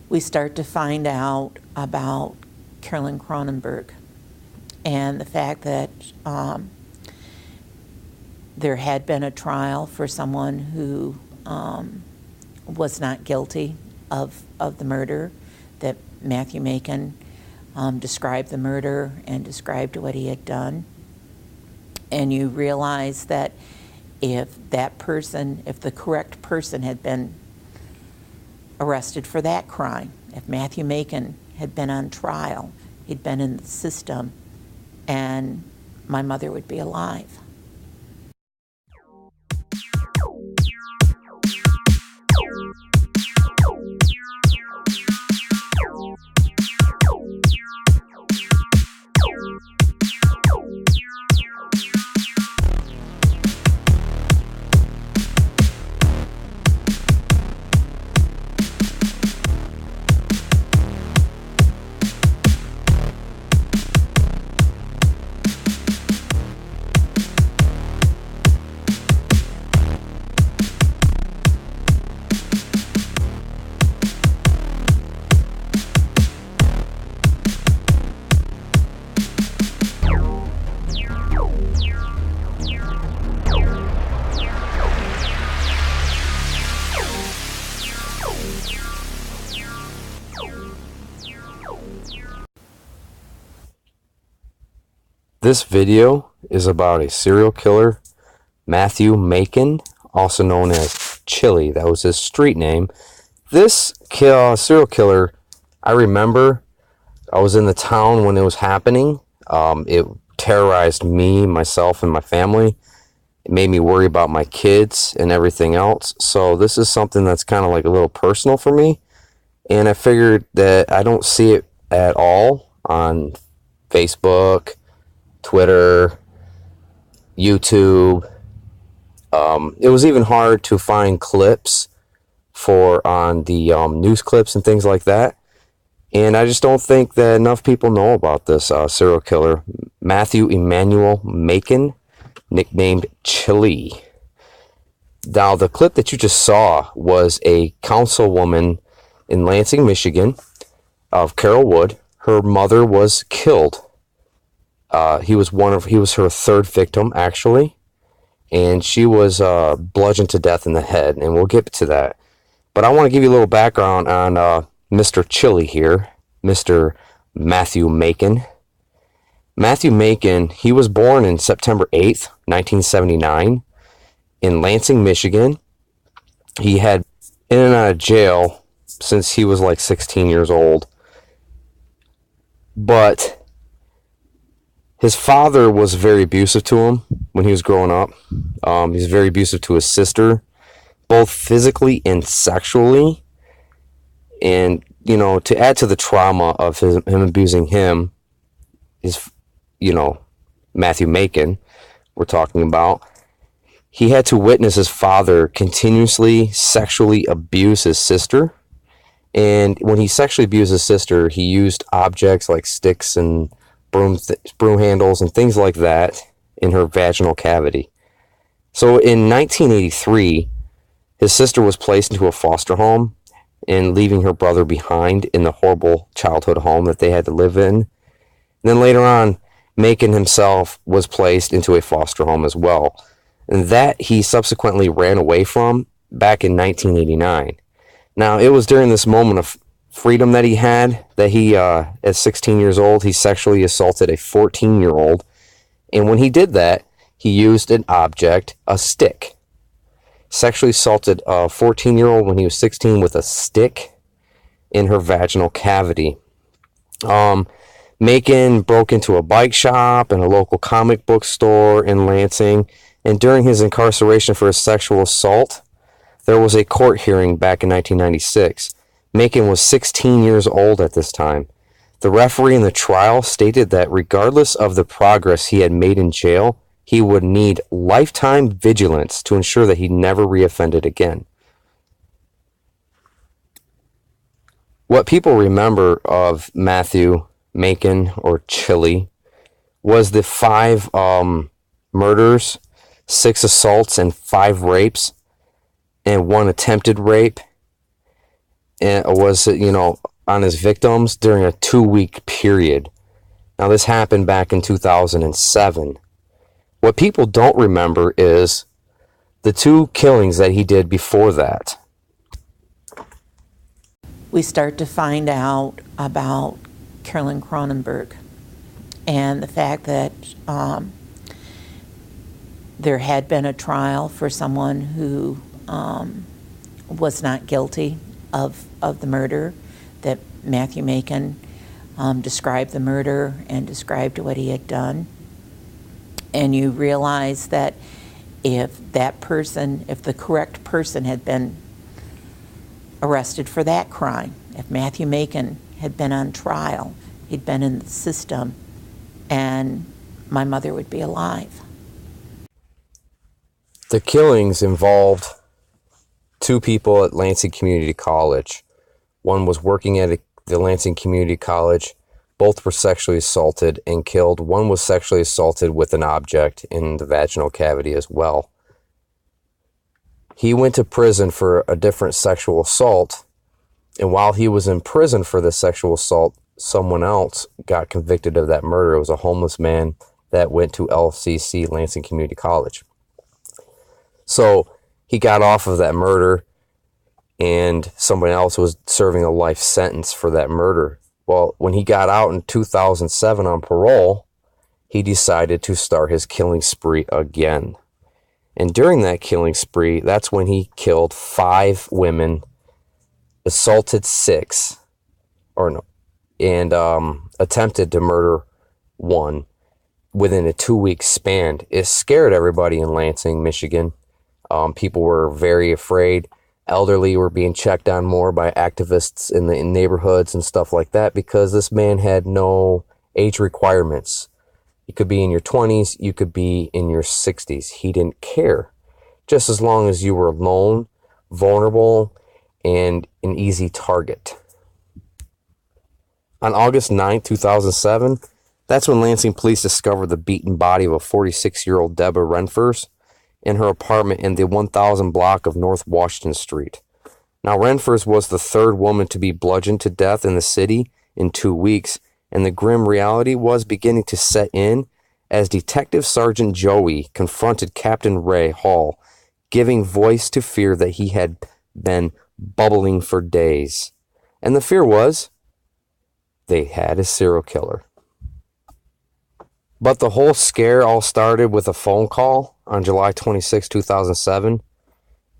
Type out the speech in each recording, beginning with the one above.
we start to find out about Carolyn Cronenberg and the fact that there had been a trial for someone who was not guilty of the murder, that Matthew Macon described the murder and described what he had done. And you realize that if the correct person had been arrested for that crime, if Matthew Macon had been on trial, he'd been in the system, and my mother would be alive. This video is about a serial killer, Matthew Macon, also known as Chili. That was his street name. This serial killer, I remember I was in the town when it was happening. It terrorized me, myself, and my family. It made me worry about my kids and everything else. So this is something that's kind of like a little personal for me. And I figured that I don't see it at all on Facebook, Twitter, YouTube. It was even hard to find clips on the news clips and things like that. And I just don't think that enough people know about this serial killer, Matthew Emmanuel Macon, nicknamed Chili. Now, the clip that you just saw was a councilwoman in Lansing, Michigan, of Carol Wood. Her mother was killed. He was her third victim, actually, and she was bludgeoned to death in the head, and we'll get to that. But I want to give you a little background on Mr. Chili here, Mr. Matthew Macon. Matthew Macon, he was born in September 8th, 1979, in Lansing, Michigan. He had been in and out of jail since he was like 16 years old. But his father was very abusive to him when he was growing up. He was very abusive to his sister, both physically and sexually. And, to add to the trauma of him abusing him, Matthew Macon, we're talking about, he had to witness his father continuously sexually abuse his sister. And when he sexually abused his sister, he used objects like sticks and broom handles and things like that in her vaginal cavity. So in 1983, his sister was placed into a foster home and leaving her brother behind in the horrible childhood home that they had to live in. And then later on, Macon himself was placed into a foster home as well, and that he subsequently ran away from back in 1989. Now, it was during this moment of freedom that he had, that he, at 16 years old, he sexually assaulted a 14-year-old. And when he did that, he used an object, a stick. Sexually assaulted a 14-year-old when he was 16 with a stick in her vaginal cavity. Macon broke into a bike shop and a local comic book store in Lansing. And during his incarceration for his sexual assault, there was a court hearing back in 1996. Macon was 16 years old at this time. The referee in the trial stated that regardless of the progress he had made in jail, he would need lifetime vigilance to ensure that he never reoffended again. What people remember of Matthew Macon, or Chili, was the 5 murders, 6 assaults, and 5 rapes, and 1 attempted rape. and was, on his victims during a 2-week period. Now, this happened back in 2007. What people don't remember is the 2 killings that he did before that. We start to find out about Carolyn Cronenberg and the fact that there had been a trial for someone who was not guilty of the murder, that Matthew Macon described the murder and described what he had done. And you realize that if the correct person had been arrested for that crime, if Matthew Macon had been on trial, he'd been in the system, and my mother would be alive. The killings involved 2 people at Lansing Community College. One was working at the Lansing Community College. Both were sexually assaulted and killed. One was sexually assaulted with an object in the vaginal cavity as well. He went to prison for a different sexual assault, and while he was in prison for the sexual assault, someone else got convicted of that murder. It was a homeless man that went to LCC, Lansing Community College. So he got off of that murder, and somebody else was serving a life sentence for that murder. Well, when he got out in 2007 on parole, he decided to start his killing spree again. And during that killing spree, that's when he killed 5 women, assaulted 6, and attempted to murder 1 within a 2-week span. It scared everybody in Lansing, Michigan. People were very afraid. Elderly were being checked on more by activists in neighborhoods and stuff like that, because this man had no age requirements. You could be in your 20s, you could be in your 60s. He didn't care. Just as long as you were alone, vulnerable, and an easy target. On August 9, 2007, that's when Lansing police discovered the beaten body of a 46-year-old Deborah Wren in her apartment in the 1000 block of North Washington Street. Now, Renfers was the 3rd woman to be bludgeoned to death in the city in 2 weeks, and the grim reality was beginning to set in as Detective Sergeant Joey confronted Captain Ray Hall, giving voice to fear that he had been bubbling for days. And the fear was they had a serial killer. But the whole scare all started with a phone call on July 26, 2007,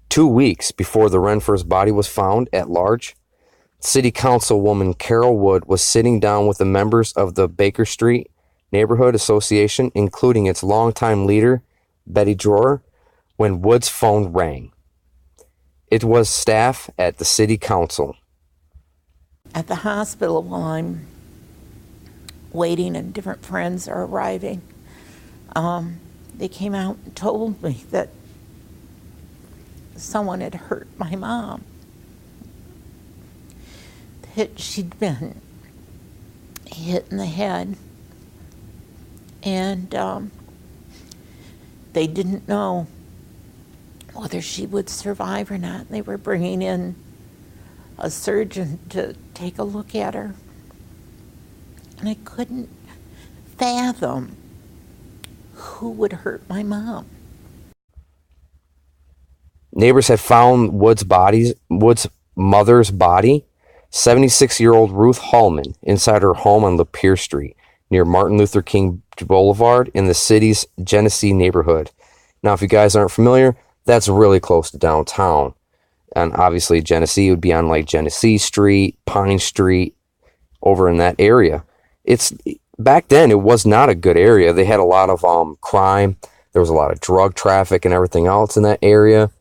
2 weeks before the Renfers body was found at large. City Councilwoman Carol Wood was sitting down with the members of the Baker Street Neighborhood Association, including its longtime leader, Betty Drawer, when Wood's phone rang. It was staff at the City Council. At the hospital, while I'm waiting and different friends are arriving, they came out and told me that someone had hurt my mom, that she'd been hit in the head, and they didn't know whether she would survive or not. They were bringing in a surgeon to take a look at her, and I couldn't fathom who would hurt my mom. Neighbors had found Wood's mother's body, 76-year-old Ruth Hallman, inside her home on Lapeer Street, near Martin Luther King Boulevard in the city's Genesee neighborhood. Now, if you guys aren't familiar, that's really close to downtown. And obviously, Genesee would be on like Genesee Street, Pine Street, over in that area. Back then, it was not a good area. They had a lot of crime. There was a lot of drug traffic and everything else in that area.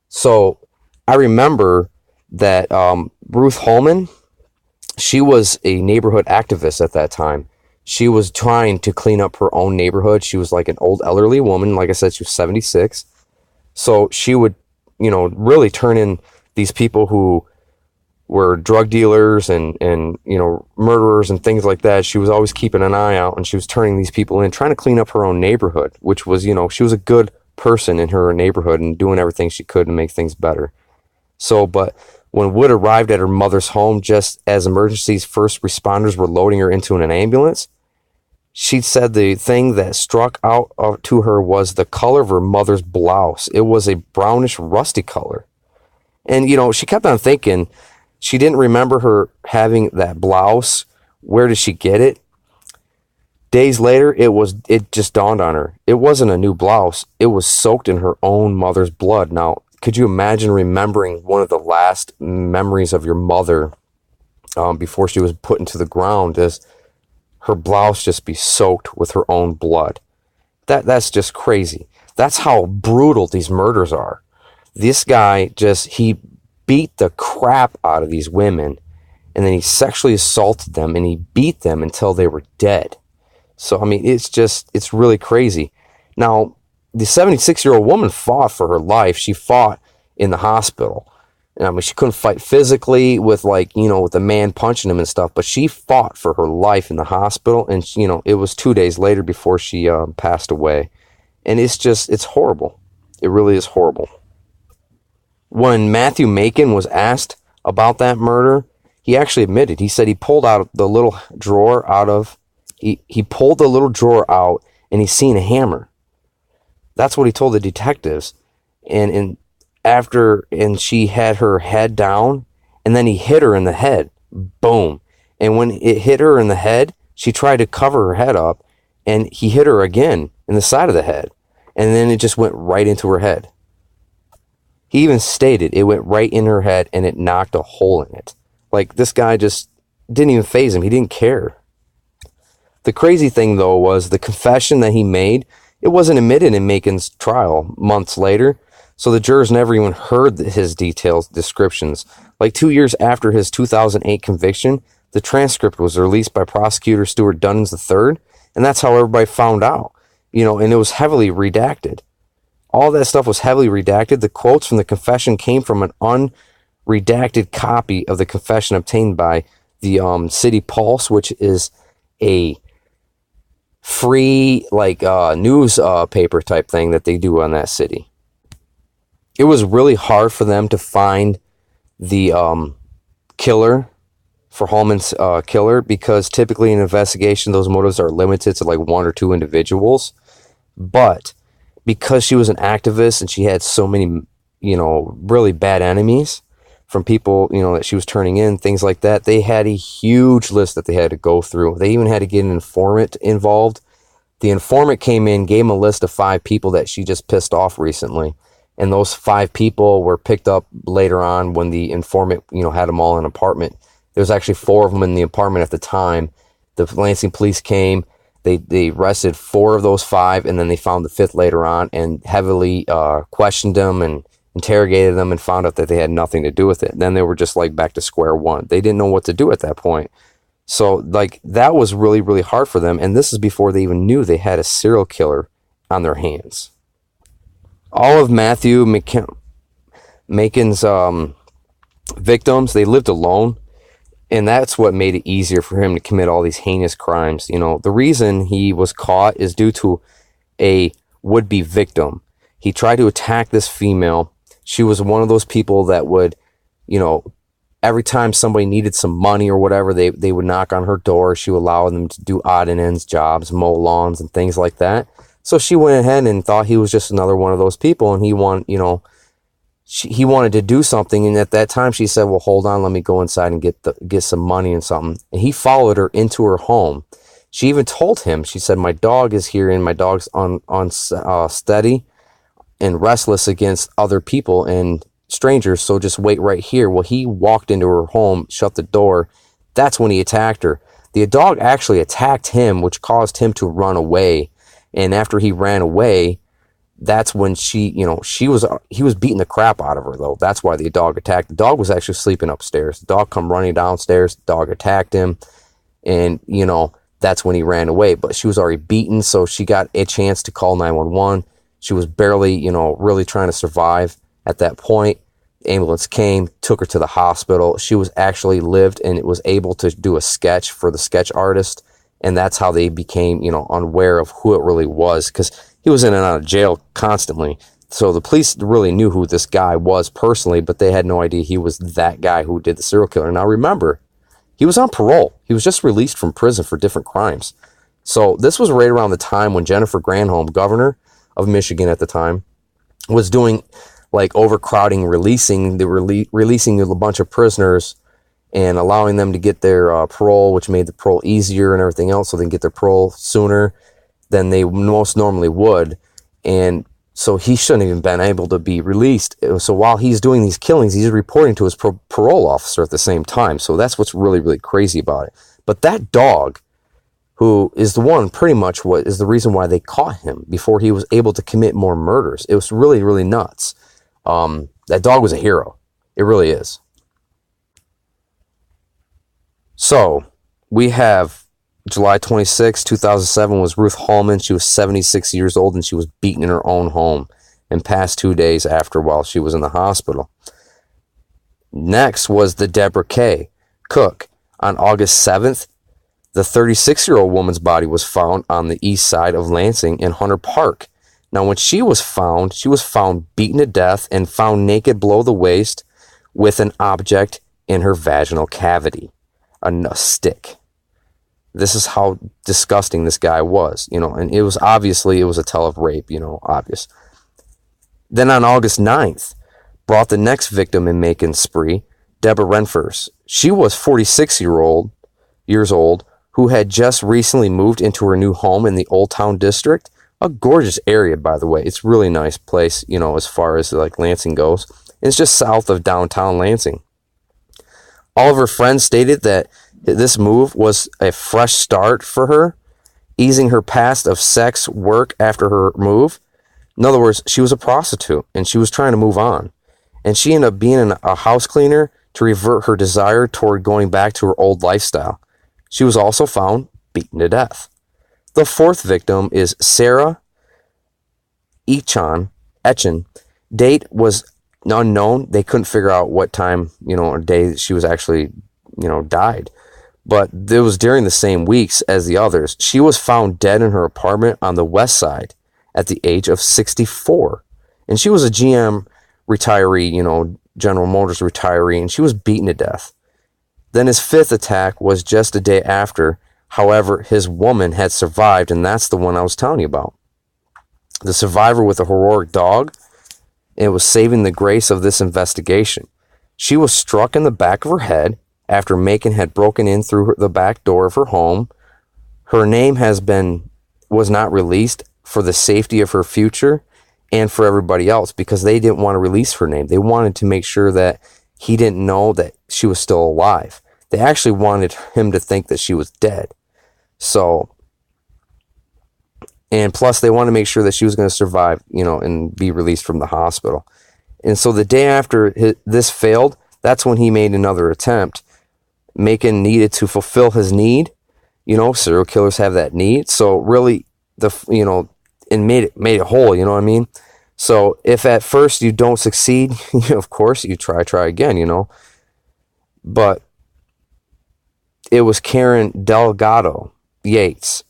So I remember that Ruth Holman, she was a neighborhood activist at that time. She was trying to clean up her own neighborhood. She was like an old elderly woman. Like I said, she was 76. So she would, really turn in these people who were drug dealers and murderers and things like that. She was always keeping an eye out, and she was turning these people in, trying to clean up her own neighborhood, which was, she was a good person in her neighborhood and doing everything she could to make things better. So, but When Wood arrived at her mother's home just as emergency's first responders were loading her into an ambulance, she said the thing that struck out to her was the color of her mother's blouse. It was a brownish, rusty color. And, she kept on thinking she didn't remember her having that blouse. Where did she get it? Days later, it just dawned on her. It wasn't a new blouse. It was soaked in her own mother's blood. Now, could you imagine remembering one of the last memories of your mother before she was put into the ground as her blouse just be soaked with her own blood? That's just crazy. That's how brutal these murders are. This guy he beat the crap out of these women, and then he sexually assaulted them, and he beat them until they were dead. So, it's really crazy. Now, the 76-year-old woman fought for her life. She fought in the hospital. And, she couldn't fight physically with with the man punching him and stuff, but she fought for her life in the hospital. And, it was 2 days later before she passed away. And it's horrible. It really is horrible. When Matthew Macon was asked about that murder, he actually admitted. He said he pulled out the little drawer he pulled the little drawer out and he seen a hammer. That's what he told the detectives. And she had her head down, and then he hit her in the head. Boom. And when it hit her in the head, she tried to cover her head up, and he hit her again in the side of the head. And then it just went right into her head. He even stated it went right in her head and it knocked a hole in it. This guy just didn't even faze him. He didn't care. The crazy thing, though, was the confession that he made. It wasn't admitted in Macon's trial months later, so the jurors never even heard his detailed descriptions. 2 years after his 2008 conviction, the transcript was released by prosecutor Stuart Dunnins III, and that's how everybody found out. And it was heavily redacted. All that stuff was heavily redacted. The quotes from the confession came from an unredacted copy of the confession obtained by the City Pulse, which is a free news paper type thing that they do on that city. It was really hard for them to find the killer for Hallman's killer, because typically in an investigation those motives are limited to one or two individuals. But because she was an activist and she had so many really bad enemies from people that she was turning in, things like that, they had a huge list that they had to go through. They even had to get an informant involved. The informant came in, gave him a list of 5 people that she just pissed off recently. And those 5 people were picked up later on when the informant, had them all in an apartment. There was actually 4 of them in the apartment at the time. The Lansing police came, they arrested 4 of those 5, and then they found the 5th later on and heavily questioned them and interrogated them and found out that they had nothing to do with it. Then they were just back to square one. They didn't know what to do at that point. So that was really, really hard for them. And this is before they even knew they had a serial killer on their hands. All of Matthew Macon's victims, they lived alone. And that's what made it easier for him to commit all these heinous crimes. The reason he was caught is due to a would-be victim. He tried to attack this female. She was one of those people that would, every time somebody needed some money or whatever, they would knock on her door. She would allow them to do odd and ends jobs, mow lawns and things like that. So she went ahead and thought he was just another one of those people, and he wanted to do something. And at that time she said, well, hold on, let me go inside and get some money and something. And he followed her into her home. She even told him, she said, my dog is here and my dog's on steady and restless against other people and strangers, so just wait right here. Well, he walked into her home, shut the door. That's when he attacked her. The dog actually attacked him, which caused him to run away. And after he ran away, that's when he was beating the crap out of her, though. That's why the dog attacked. The dog was actually sleeping upstairs. The dog come running downstairs. The dog attacked him. And, that's when he ran away. But she was already beaten, so she got a chance to call 911. She was barely, really trying to survive at that point. The ambulance came, took her to the hospital. She was actually lived and was able to do a sketch for the sketch artist. And that's how they became, unaware of who it really was, because he was in and out of jail constantly. So the police really knew who this guy was personally, but they had no idea he was that guy who did the serial killer. Now remember, he was on parole. He was just released from prison for different crimes. So this was right around the time when Jennifer Granholm, governor of Michigan at the time, was doing like overcrowding, releasing a bunch of prisoners and allowing them to get their parole, which made the parole easier and everything else, so they can get their parole sooner than they most normally would. And so he shouldn't have even been able to be released. So while he's doing these killings, he's reporting to his parole officer at the same time. So that's what's really, really crazy about it. But that dog, who is the one pretty much what is the reason why they caught him before he was able to commit more murders. It was really, really nuts. That dog was a hero. It really is. So we have July 26, 2007 was Ruth Hallman. She was 76 years old and she was beaten in her own home and passed 2 days after while she was in the hospital. Next was the Deborah K Cook. On August 7th, the 36-year-old woman's body was found on the east side of Lansing in Hunter Park. Now, when she was found beaten to death and found naked below the waist with an object in her vaginal cavity, a stick. This is how disgusting this guy was, and it was a tell of rape, obvious. Then on August 9th, brought the next victim in Macon's spree, Deborah Wren. She was 46 years old, who had just recently moved into her new home in the Old Town District. A gorgeous area, by the way. It's a really nice place, as far as like Lansing goes. It's just south of downtown Lansing. All of her friends stated that this move was a fresh start for her, easing her past of sex work after her move. In other words, she was a prostitute and she was trying to move on. And she ended up being a house cleaner to revert her desire toward going back to her old lifestyle. She was also found beaten to death. The fourth victim is Sarah Etchen. Date was unknown. They couldn't figure out what time, or day she was actually, died. But it was during the same weeks as the others. She was found dead in her apartment on the west side at the age of 64. And she was a GM retiree, General Motors retiree, and she was beaten to death. Then his fifth attack was just a day after. However, his woman had survived, and that's the one I was telling you about. The survivor with a heroic dog, it was saving the grace of this investigation. She was struck in the back of her head after Macon had broken in through the back door of her home. Her name was not released for the safety of her future and for everybody else, because they didn't want to release her name. They wanted to make sure that he didn't know that she was still alive. They actually wanted him to think that she was dead. So, and plus they wanted to make sure that she was going to survive, and be released from the hospital. And so the day after this failed, that's when he made another attempt. Macon needed to fulfill his need. Serial killers have that need. So really, and made it whole, you know what I mean? So if at first you don't succeed, of course you try again, But it was Karen Delgado Yates.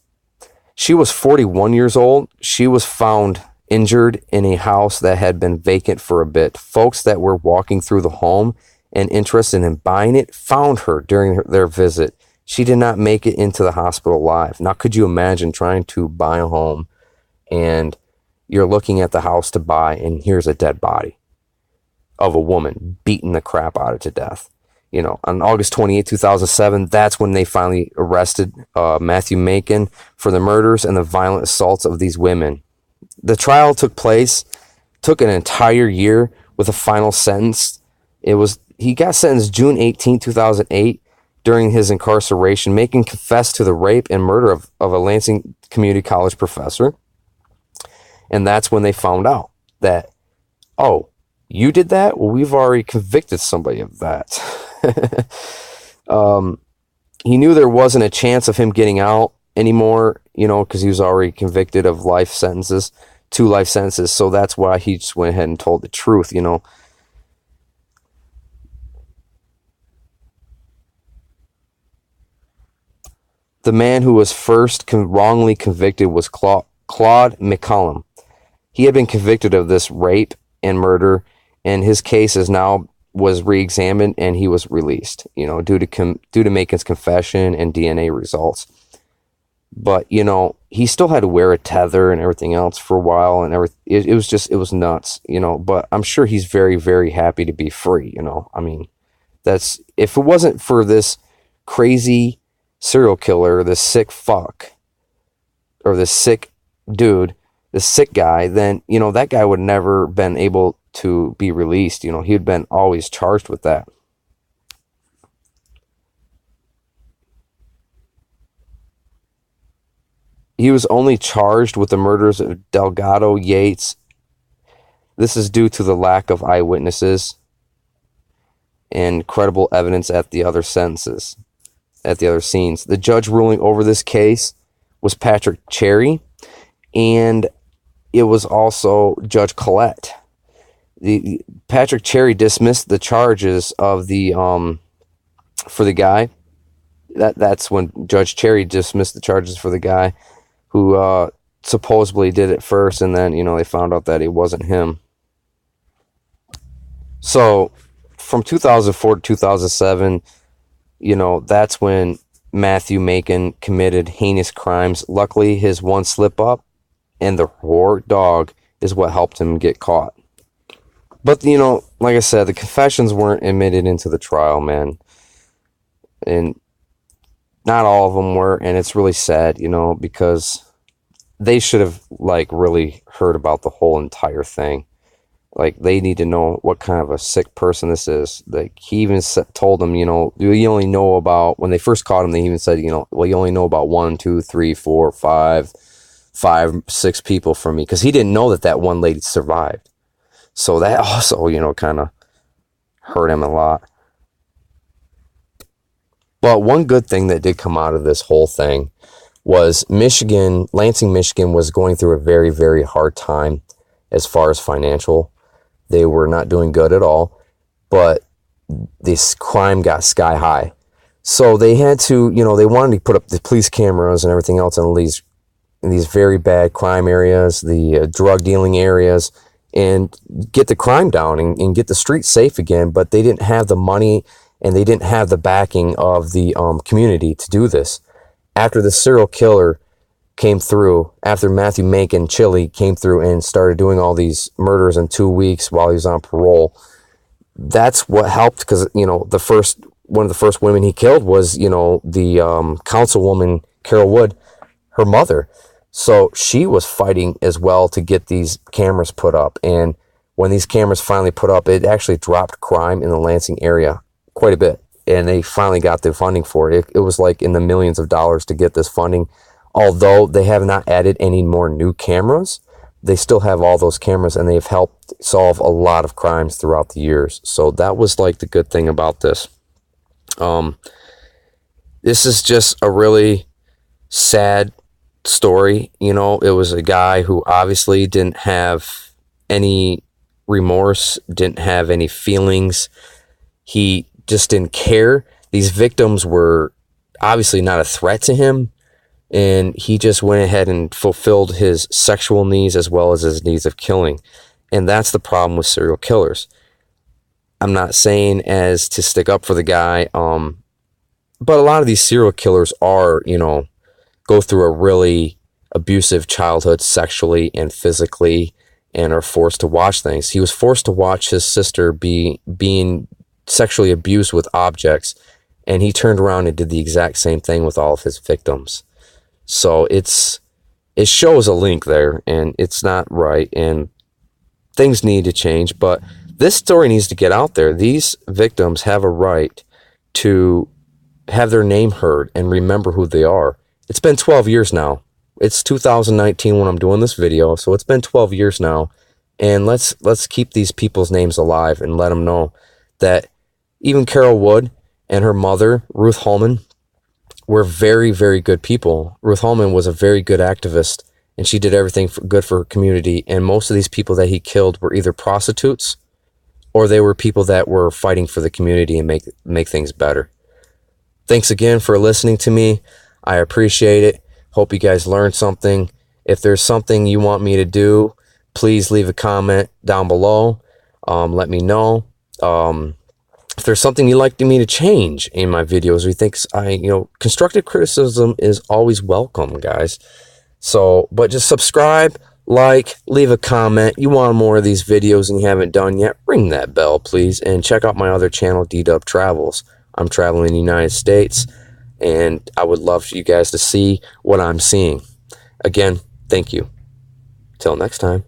She was 41 years old. She was found injured in a house that had been vacant for a bit. Folks that were walking through the home and interested in buying it found her during their visit. She did not make it into the hospital alive. Now, could you imagine trying to buy a home and you're looking at the house to buy and here's a dead body of a woman beating the crap out of to death? On August 28, 2007, that's when they finally arrested Matthew Macon for the murders and the violent assaults of these women. The trial took an entire year with a final sentence. He got sentenced June 18, 2008. During his incarceration, Macon confessed to the rape and murder of a Lansing Community College professor. And that's when they found out that, oh, you did that? Well, we've already convicted somebody of that. He knew there wasn't a chance of him getting out anymore, because he was already convicted of 2 life sentences. So that's why he just went ahead and told the truth, The man who was first wrongly convicted was Claude McCollum. he had been convicted of this rape and murder, and his case was re-examined, and he was released, due to Macon's confession and DNA results. But he still had to wear a tether and everything else for a while, and it was nuts, But I'm sure he's very, very happy to be free. I mean, if it wasn't for this crazy serial killer, this sick fuck, or this sick dude, this sick guy, then that guy would never been able to be released. He'd been always charged with that. He was only charged with the murders of Delgado, Yates. This is due to the lack of eyewitnesses and credible evidence at the other scenes. The judge ruling over this case was Patrick Cherry, and it was also Judge Collette. Patrick Cherry dismissed the charges of for the guy. That's when Judge Cherry dismissed the charges for the guy who supposedly did it first, and then they found out that it wasn't him. So from 2004 to 2007, that's when Matthew Macon committed heinous crimes. Luckily, his one slip up and the war dog is what helped him get caught. But like I said, the confessions weren't admitted into the trial, man, and not all of them were, and it's really sad, because they should have really heard about the whole entire thing. They need to know what kind of a sick person this is. He even told them, you only know about, when they first caught him, they even said, well, you only know about 1, 2, 3, 4, 5, 6 people from me, because he didn't know that one lady survived. So that also, kind of hurt him a lot. But one good thing that did come out of this whole thing was Lansing, Michigan was going through a very, very hard time as far as financial. They were not doing good at all, but this crime got sky high. So they had to, they wanted to put up the police cameras and everything else in these very bad crime areas, the drug dealing areas, and get the crime down and get the streets safe again. But they didn't have the money, and they didn't have the backing of the community to do this. After the serial killer came through, after Matthew Macon Chili came through and started doing all these murders in 2 weeks while he was on parole, that's what helped, because one of the first women he killed was the councilwoman Carol Wood, her mother. So she was fighting as well to get these cameras put up, and when these cameras finally put up, it actually dropped crime in the Lansing area quite a bit, and they finally got the funding for it. It was in the millions of dollars to get this funding. Although they have not added any more new cameras, they still have all those cameras, and they've helped solve a lot of crimes throughout the years. So that was the good thing about this. This is just a really sad story. It was a guy who obviously didn't have any remorse, didn't have any feelings. He just didn't care. These victims were obviously not a threat to him, and he just went ahead and fulfilled his sexual needs as well as his needs of killing. And that's the problem with serial killers. I'm not saying as to stick up for the guy, but a lot of these serial killers are, go through a really abusive childhood sexually and physically, and are forced to watch things. He was forced to watch his sister being sexually abused with objects, and he turned around and did the exact same thing with all of his victims. So it shows a link there, and it's not right, and things need to change. But this story needs to get out there. These victims have a right to have their name heard and remember who they are. It's been 12 years now. It's 2019 when I'm doing this video, so it's been 12 years now, and let's keep these people's names alive and let them know that even Carol Wood and her mother, Ruth Holman, were very, very good people. Ruth Holman was a very good activist, and she did everything good for her community. And most of these people that he killed were either prostitutes, or they were people that were fighting for the community and make things better. Thanks again for listening to me. I appreciate it. Hope you guys learned something. If there's something you want me to do, please leave a comment down below. Let me know if there's something you'd like me to change in my videos, or you think constructive criticism is always welcome, guys. So, but just subscribe, like, leave a comment. You want more of these videos and you haven't done yet, ring that bell, please. And check out my other channel, D-Dub Travels. I'm traveling in the United States, and I would love for you guys to see what I'm seeing. Again, thank you. Till next time.